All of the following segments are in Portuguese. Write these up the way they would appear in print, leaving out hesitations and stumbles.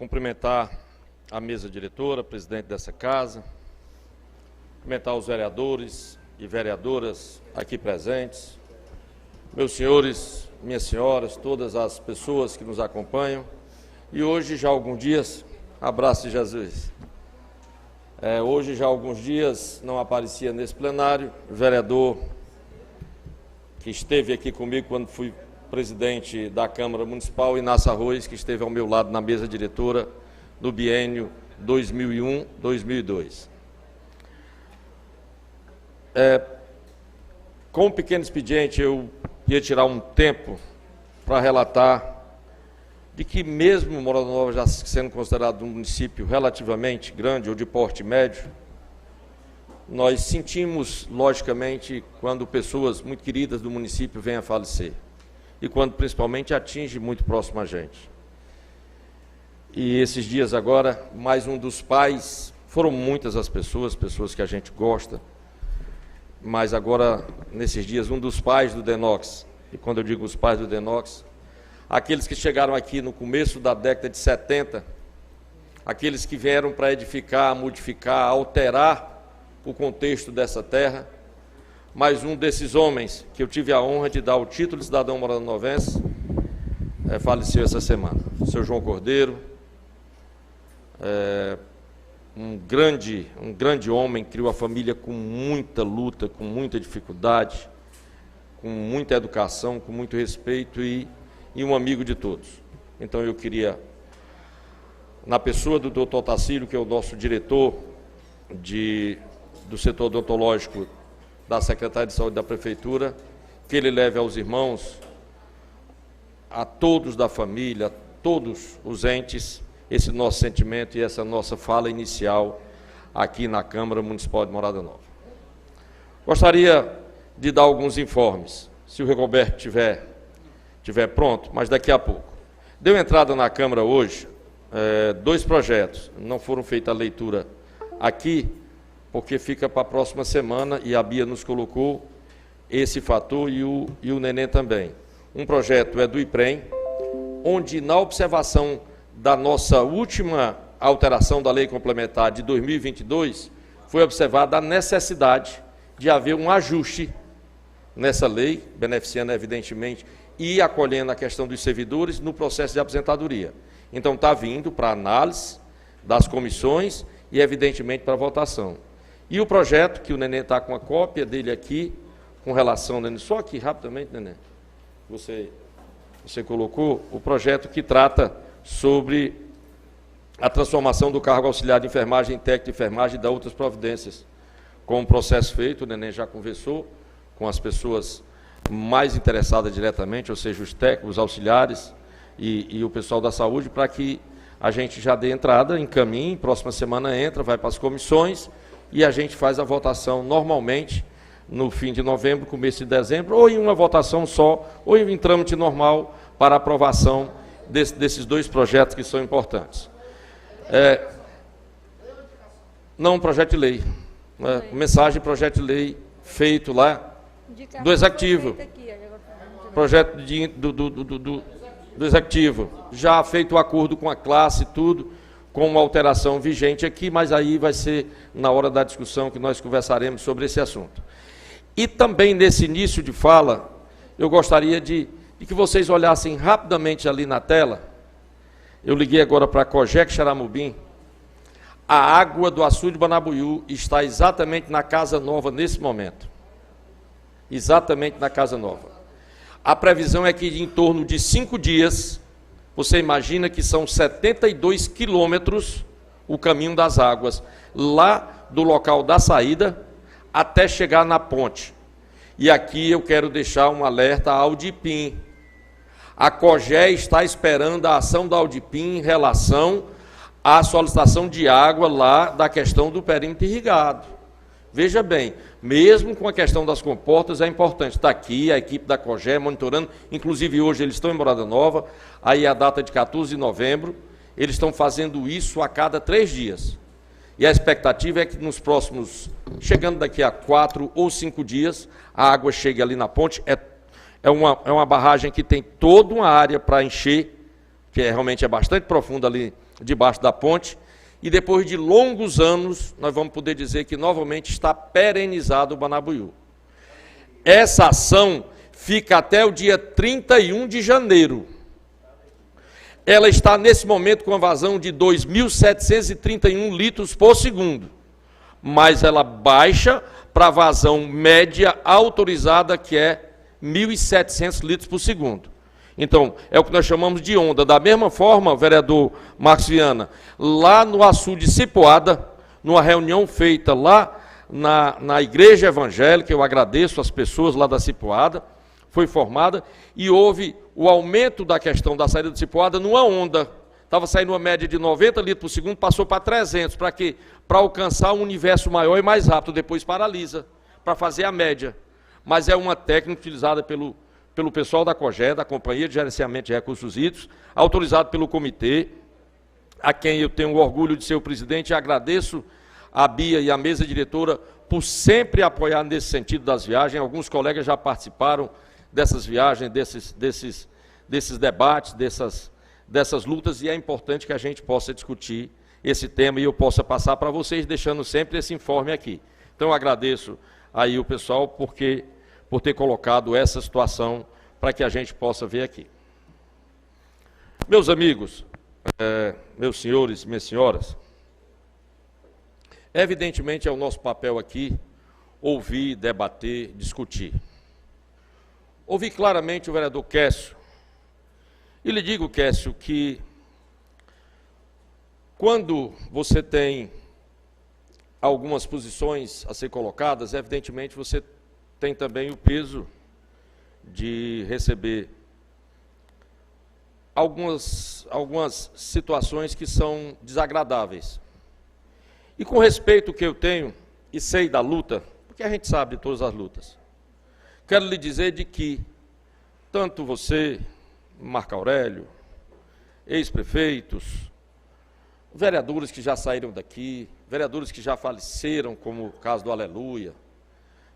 cumprimentar a mesa diretora, presidente dessa casa, cumprimentar os vereadores e vereadoras aqui presentes, meus senhores, minhas senhoras, todas as pessoas que nos acompanham. E hoje, já há alguns dias, abraço de Jesus. Hoje, já há alguns dias, não aparecia nesse plenário, o vereador que esteve aqui comigo quando fui presidente da Câmara Municipal, Inácio Arroz, que esteve ao meu lado na mesa diretora no biênio 2001-2002. Com um pequeno expediente, eu ia tirar um tempo para relatar de que mesmo Morada Nova já sendo considerado um município relativamente grande ou de porte médio, nós sentimos, logicamente, quando pessoas muito queridas do município vêm a falecer e quando principalmente atinge muito próximo a gente. E esses dias agora, mais um dos pais, foram muitas as pessoas que a gente gosta, mas agora, nesses dias, um dos pais do Denox, e quando eu digo os pais do Denox, aqueles que chegaram aqui no começo da década de 70, aqueles que vieram para edificar, modificar, alterar o contexto dessa terra, mais um desses homens que eu tive a honra de dar o título de cidadão moradanovense, faleceu essa semana. O seu João Cordeiro, um grande homem, criou a família com muita luta, com muita dificuldade, com muita educação, com muito respeito e um amigo de todos. Então eu queria, na pessoa do Dr. Tacílio, que é o nosso diretor do setor odontológico da Secretaria de Saúde da Prefeitura, que ele leve aos irmãos, a todos da família, a todos os entes, esse nosso sentimento e essa nossa fala inicial aqui na Câmara Municipal de Morada Nova. Gostaria de dar alguns informes, se o Roberto estiver pronto, mas daqui a pouco. Deu entrada na Câmara hoje 2 projetos, não foram feita a leitura aqui, porque fica para a próxima semana, e a Bia nos colocou esse fator e o Neném também. Um projeto é do IPREM, onde na observação da nossa última alteração da Lei Complementar de 2022, foi observada a necessidade de haver um ajuste nessa lei, beneficiando evidentemente e acolhendo a questão dos servidores no processo de aposentadoria. Então está vindo para análise das comissões e evidentemente para votação. E o projeto, que o Neném está com a cópia dele aqui, com relação, Neném, só aqui rapidamente, Neném, você colocou o projeto que trata sobre a transformação do cargo auxiliar de enfermagem em técnico de enfermagem e da outras providências. Com o processo feito, o Neném já conversou com as pessoas mais interessadas diretamente, ou seja, os técnicos, os auxiliares e o pessoal da saúde, para que a gente já dê entrada, encaminhe, próxima semana entra, vai para as comissões e a gente faz a votação normalmente no fim de novembro, começo de dezembro, ou em uma votação só, ou em trâmite normal para aprovação desses 2 projetos que são importantes. Não, um projeto de lei. Mensagem, projeto de lei feito lá do Executivo. Projeto do Executivo. Já feito o acordo com a classe, tudo, com uma alteração vigente aqui, mas aí vai ser na hora da discussão que nós conversaremos sobre esse assunto. E também nesse início de fala, eu gostaria de que vocês olhassem rapidamente ali na tela. Eu liguei agora para a Cogec Xaramubim. A água do açude Banabuiú está exatamente na Casa Nova nesse momento. Exatamente na Casa Nova. A previsão é que em torno de 5 dias, você imagina que são 72 quilômetros o caminho das águas, lá do local da saída até chegar na ponte. E aqui eu quero deixar um alerta à Audipim. A COGÉ está esperando a ação da Audipim em relação à solicitação de água lá da questão do perímetro irrigado. Veja bem, mesmo com a questão das comportas, é importante. Está aqui a equipe da COGÉ monitorando, inclusive hoje eles estão em Morada Nova, aí a data de 14 de novembro, eles estão fazendo isso a cada 3 dias. E a expectativa é que nos próximos, chegando daqui a 4 ou 5 dias, a água chegue ali na ponte. É uma barragem que tem toda uma área para encher, que realmente é bastante profunda ali, debaixo da ponte, e depois de longos anos, nós vamos poder dizer que novamente está perenizado o Banabuiú. Essa ação fica até o dia 31 de janeiro. Ela está nesse momento com a vazão de 2.731 litros por segundo, mas ela baixa para a vazão média autorizada, que é 1.700 litros por segundo. Então, é o que nós chamamos de onda. Da mesma forma, vereador Marcos Viana, lá no Açu de Cipoada, numa reunião feita lá na igreja evangélica, eu agradeço as pessoas lá da Cipoada, foi formada, e houve o aumento da questão da saída de Cipoada numa onda. Estava saindo uma média de 90 litros por segundo, passou para 300. Para quê? Para alcançar um universo maior e mais rápido, depois paralisa, para fazer a média. Mas é uma técnica utilizada pelo pessoal da COGE, da Companhia de Gerenciamento de Recursos Hídricos, autorizado pelo comitê, a quem eu tenho o orgulho de ser o presidente, e agradeço a Bia e a mesa diretora por sempre apoiar nesse sentido das viagens. Alguns colegas já participaram dessas viagens, desses debates, dessas lutas, e é importante que a gente possa discutir esse tema e eu possa passar para vocês, deixando sempre esse informe aqui. Então, eu agradeço aí o pessoal por ter colocado essa situação para que a gente possa ver aqui. Meus amigos, meus senhores, minhas senhoras, evidentemente é o nosso papel aqui ouvir, debater, discutir. Ouvi claramente o vereador Quécio, e lhe digo, Quécio, que quando você tem algumas posições a ser colocadas, evidentemente você tem também o peso de receber algumas situações que são desagradáveis. E com respeito que eu tenho, e sei da luta, porque a gente sabe de todas as lutas, quero lhe dizer de que tanto você, Marco Aurélio, ex-prefeitos, vereadores que já saíram daqui, vereadores que já faleceram, como o caso do Aleluia,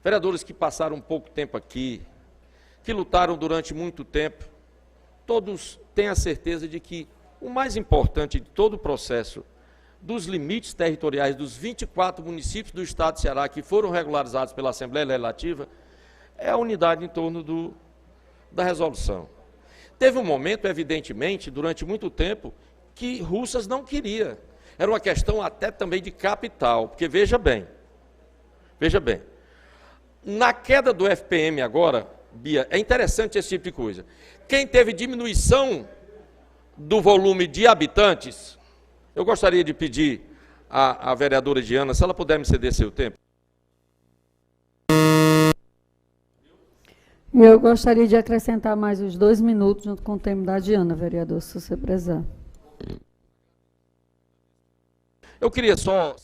vereadores que passaram um pouco tempo aqui, que lutaram durante muito tempo, todos têm a certeza de que o mais importante de todo o processo dos limites territoriais dos 24 municípios do estado de Ceará que foram regularizados pela Assembleia Legislativa é a unidade em torno da resolução. Teve um momento, evidentemente, durante muito tempo, que Russas não queria. Era uma questão até também de capital, porque veja bem, na queda do FPM agora, Bia, é interessante esse tipo de coisa. Quem teve diminuição do volume de habitantes, eu gostaria de pedir à vereadora Diana, se ela puder me ceder seu tempo. Eu gostaria de acrescentar mais os 2 minutos junto com o tempo da Diana, vereador, se você precisar. Eu queria só,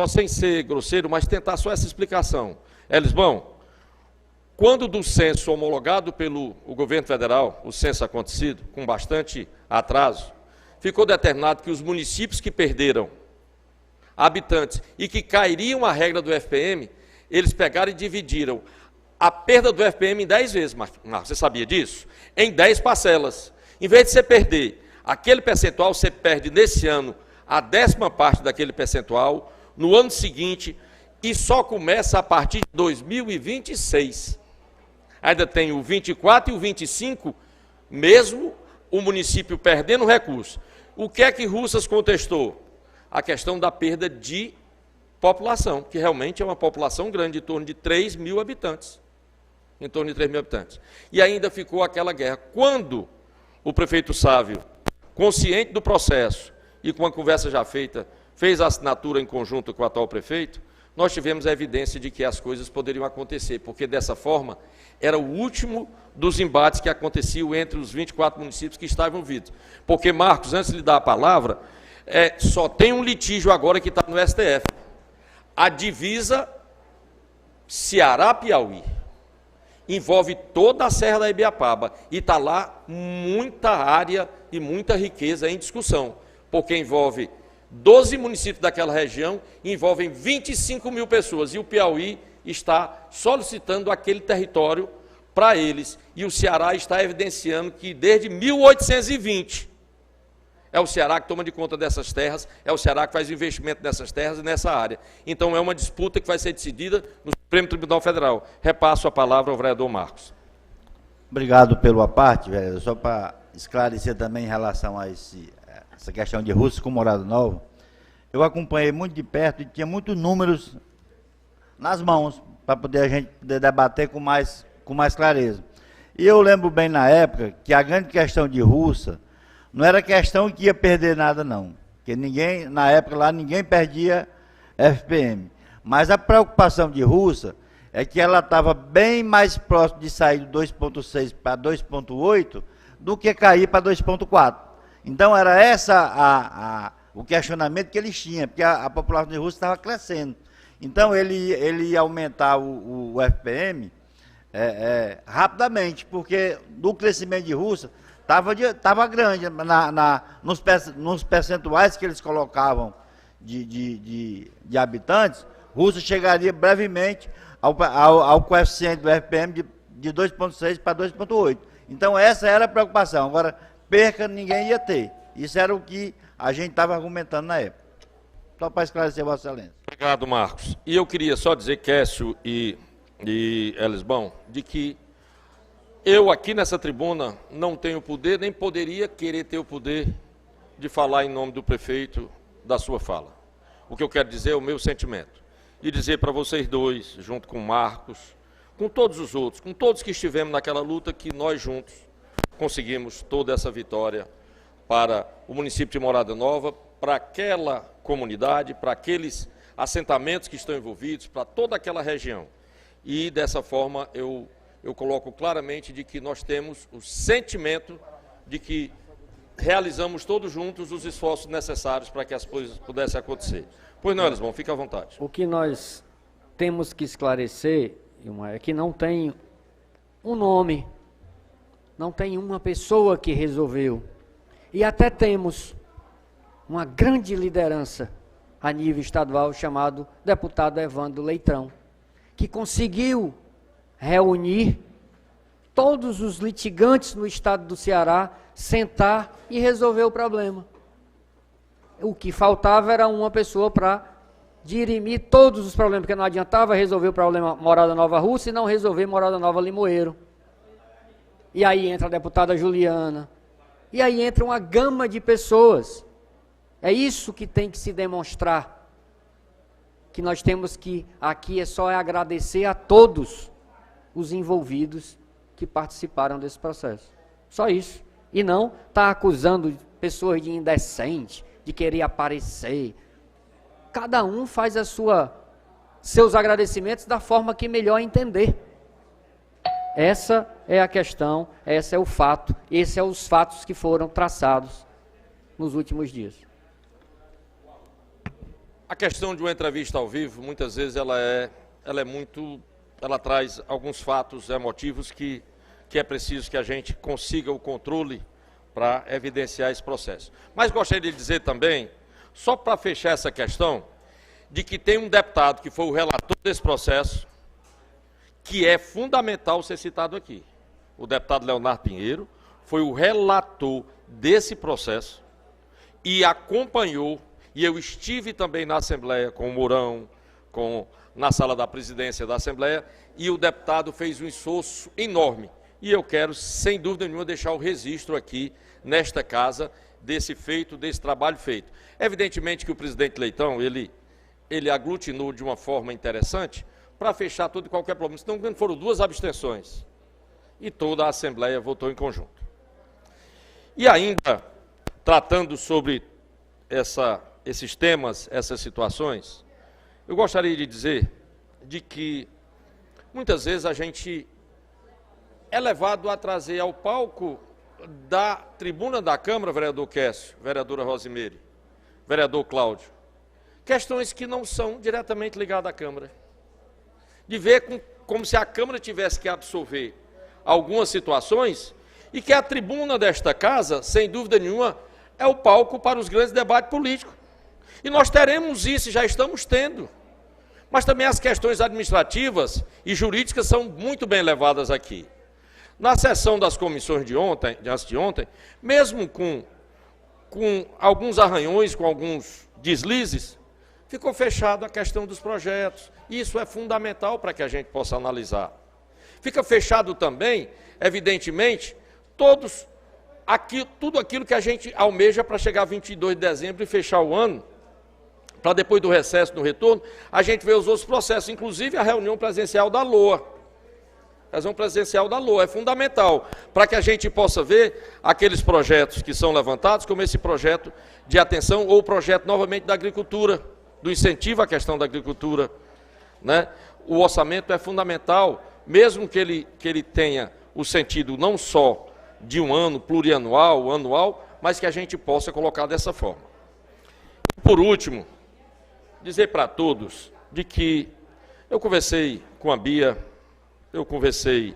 sem ser grosseiro, mas tentar só essa explicação. Elisbão, quando do censo homologado pelo governo federal, o censo acontecido, com bastante atraso, ficou determinado que os municípios que perderam habitantes e que cairiam a regra do FPM, eles pegaram e dividiram a perda do FPM em 10 vezes, Marcos, você sabia disso? Em 10 parcelas. Em vez de você perder aquele percentual, você perde nesse ano a 10ª parte daquele percentual, no ano seguinte, e só começa a partir de 2026. Ainda tem o 24 e o 25, mesmo o município perdendo recurso. O que é que Russas contestou? A questão da perda de população, que realmente é uma população grande, em torno de 3 mil habitantes. Em torno de 3 mil habitantes. E ainda ficou aquela guerra. Quando o prefeito Sávio, consciente do processo e com uma conversa já feita, fez a assinatura em conjunto com o atual prefeito, nós tivemos a evidência de que as coisas poderiam acontecer, porque dessa forma era o último dos embates que aconteciam entre os 24 municípios que estavam envolvidos. Porque, Marcos, antes de lhe dar a palavra, só tem um litígio agora que está no STF. A divisa Ceará-Piauí envolve toda a Serra da Ibiapaba e está lá muita área e muita riqueza em discussão, porque envolve 12 municípios daquela região, envolvem 25 mil pessoas, e o Piauí está solicitando aquele território para eles, e o Ceará está evidenciando que desde 1820 É o Ceará que toma de conta dessas terras, é o Ceará que faz o investimento nessas terras e nessa área. Então, é uma disputa que vai ser decidida no Supremo Tribunal Federal. Repasso a palavra ao vereador Marcos. Obrigado pela parte, vereador. Só para esclarecer também em relação a essa questão de Russas com Morada Nova, eu acompanhei muito de perto e tinha muitos números nas mãos para a gente poder debater com mais clareza. E eu lembro bem na época que a grande questão de Russa não era questão que ia perder nada, não. Porque ninguém, na época lá, ninguém perdia FPM. Mas a preocupação de Russa é que ela estava bem mais próximo de sair do 2,6 para 2,8 do que cair para 2,4. Então era essa o questionamento que eles tinham, porque a população de Russa estava crescendo. Então ele ia aumentar o FPM rapidamente, porque do crescimento de Russa estava grande nos percentuais que eles colocavam de habitantes. Russa chegaria brevemente ao coeficiente do FPM de 2,6 para 2,8. Então essa era a preocupação. Agora, perca ninguém ia ter. Isso era o que a gente estava argumentando na época. Só para esclarecer, Vossa Excelência. Obrigado, Marcos. E eu queria só dizer, Quécio e Elisbão, de que eu aqui nessa tribuna não tenho poder, nem poderia querer ter o poder de falar em nome do prefeito da sua fala. O que eu quero dizer é o meu sentimento. E dizer para vocês dois, junto com o Marcos, com todos os outros, com todos que estivemos naquela luta, que nós juntos conseguimos toda essa vitória para o município de Morada Nova, para aquela comunidade, para aqueles assentamentos que estão envolvidos, para toda aquela região. E dessa forma eu coloco claramente de que nós temos o sentimento de que realizamos todos juntos os esforços necessários para que as coisas pudessem acontecer. Pois não, Elisbão, fica à vontade. O que nós temos que esclarecer, Ilmar, é que não tem um nome, não tem uma pessoa que resolveu. E até temos uma grande liderança a nível estadual chamado deputado Evandro Leitão, que conseguiu reunir todos os litigantes no estado do Ceará, sentar e resolver o problema. O que faltava era uma pessoa para dirimir todos os problemas, porque não adiantava resolver o problema Morada Nova Russa e não resolver Morada Nova Limoeiro. E aí entra a deputada Juliana, e aí entra uma gama de pessoas. É isso que tem que se demonstrar, que nós temos que, aqui é só agradecer a todos os envolvidos que participaram desse processo. Só isso. E não estar acusando pessoas de indecente, de querer aparecer. Cada um faz seus agradecimentos da forma que melhor entender. Essa é a questão, esse é o fato, esses são os fatos que foram traçados nos últimos dias. A questão de uma entrevista ao vivo, muitas vezes ela traz alguns fatos emotivos que é preciso que a gente consiga o controle para evidenciar esse processo. Mas gostaria de dizer também, só para fechar essa questão, de que tem um deputado que foi o relator desse processo, que é fundamental ser citado aqui. O deputado Leonardo Pinheiro foi o relator desse processo e acompanhou, e eu estive também na Assembleia com o Mourão, na sala da presidência da Assembleia, e o deputado fez um esforço enorme. E eu quero, sem dúvida nenhuma, deixar o registro aqui, nesta casa, desse trabalho feito. Evidentemente que o presidente Leitão, ele aglutinou de uma forma interessante para fechar todo e qualquer problema. Senão, foram 2 abstenções. E toda a Assembleia votou em conjunto. E ainda, tratando sobre esses temas, essas situações, eu gostaria de dizer de que, muitas vezes, a gente é levado a trazer ao palco da tribuna da Câmara, vereador Quécio, vereadora Rosimeire, vereador Cláudio, questões que não são diretamente ligadas à Câmara. De ver como se a Câmara tivesse que absorver algumas situações e que a tribuna desta casa, sem dúvida nenhuma, é o palco para os grandes debates políticos. E nós teremos isso, e já estamos tendo. Mas também as questões administrativas e jurídicas são muito bem levadas aqui. Na sessão das comissões de ontem, mesmo com com alguns arranhões, com alguns deslizes, ficou fechado a questão dos projetos. Isso é fundamental para que a gente possa analisar. Fica fechado também, evidentemente, tudo aquilo que a gente almeja para chegar a 22 de dezembro e fechar o ano, para depois do recesso, no retorno, a gente vê os outros processos, inclusive a reunião presencial da LOA. A reunião presencial da LOA é fundamental para que a gente possa ver aqueles projetos que são levantados, como esse projeto de atenção ou o projeto novamente da agricultura, do incentivo à questão da agricultura, né? O orçamento é fundamental, mesmo que ele tenha o sentido não só de um ano, plurianual, anual, mas que a gente possa colocar dessa forma. Por último, dizer para todos de que eu conversei com a Bia, eu conversei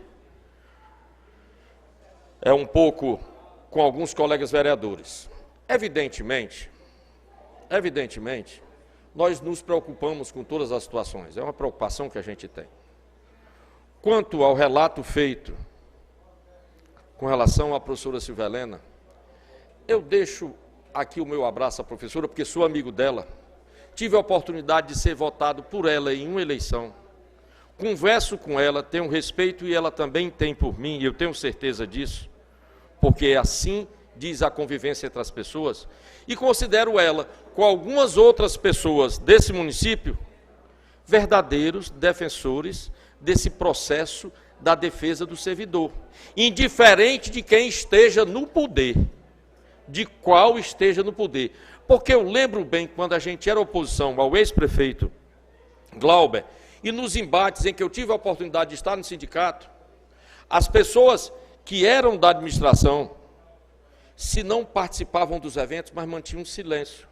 um pouco com alguns colegas vereadores. Evidentemente, nós nos preocupamos com todas as situações, é uma preocupação que a gente tem. Quanto ao relato feito com relação à professora Silvelena, eu deixo aqui o meu abraço à professora, porque sou amigo dela, tive a oportunidade de ser votado por ela em uma eleição, converso com ela, tenho respeito e ela também tem por mim, e eu tenho certeza disso, porque assim diz a convivência entre as pessoas, e considero ela, com algumas outras pessoas desse município, verdadeiros defensores desse processo da defesa do servidor, indiferente de quem esteja no poder, de qual esteja no poder. Porque eu lembro bem quando a gente era oposição ao ex-prefeito Glauber, e nos embates em que eu tive a oportunidade de estar no sindicato, as pessoas que eram da administração, se não participavam dos eventos, mas mantinham silêncio.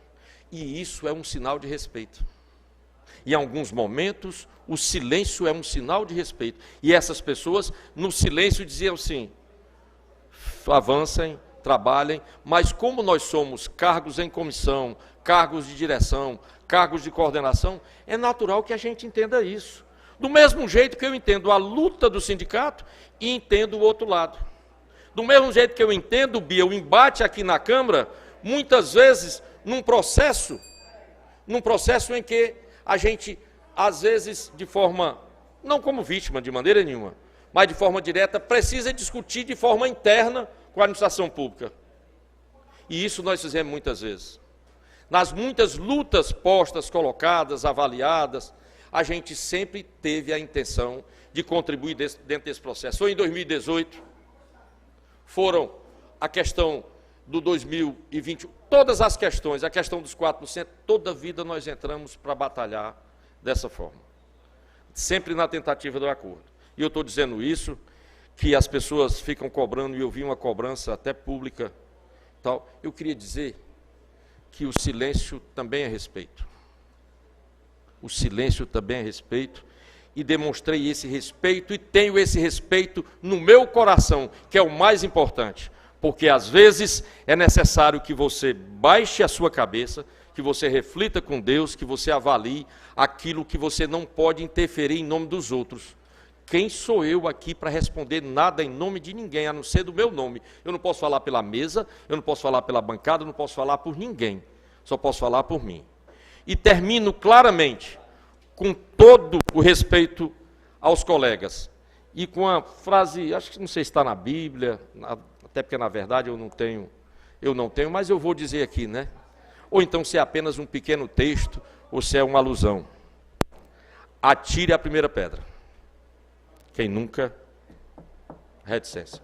E isso é um sinal de respeito. Em alguns momentos, o silêncio é um sinal de respeito. E essas pessoas, no silêncio, diziam assim, avancem, trabalhem, mas como nós somos cargos em comissão, cargos de direção, cargos de coordenação, é natural que a gente entenda isso. Do mesmo jeito que eu entendo a luta do sindicato e entendo o outro lado. Do mesmo jeito que eu entendo, Bia, o embate aqui na Câmara, muitas vezes, num processo em que a gente, às vezes, de forma, não como vítima de maneira nenhuma, mas de forma direta, precisa discutir de forma interna com a administração pública. E isso nós fizemos muitas vezes. Nas muitas lutas postas, colocadas, avaliadas, a gente sempre teve a intenção de contribuir dentro desse processo. Foi em 2018, foram a questão do 2020, todas as questões, a questão dos 4%, toda a vida nós entramos para batalhar dessa forma. Sempre na tentativa do acordo. E eu estou dizendo isso, que as pessoas ficam cobrando, e eu vi uma cobrança até pública, tal. Eu queria dizer que o silêncio também é respeito. O silêncio também é respeito, e demonstrei esse respeito, e tenho esse respeito no meu coração, que é o mais importante, porque às vezes é necessário que você baixe a sua cabeça, que você reflita com Deus, que você avalie aquilo que você não pode interferir em nome dos outros. Quem sou eu aqui para responder nada em nome de ninguém, a não ser do meu nome? Eu não posso falar pela mesa, eu não posso falar pela bancada, eu não posso falar por ninguém, só posso falar por mim. E termino claramente, com todo o respeito aos colegas, e com a frase, acho que não sei se está na Bíblia, até porque na verdade eu não tenho, mas eu vou dizer aqui, né? Ou então se é apenas um pequeno texto, ou se é uma alusão. Atire a primeira pedra. Quem nunca, reticência.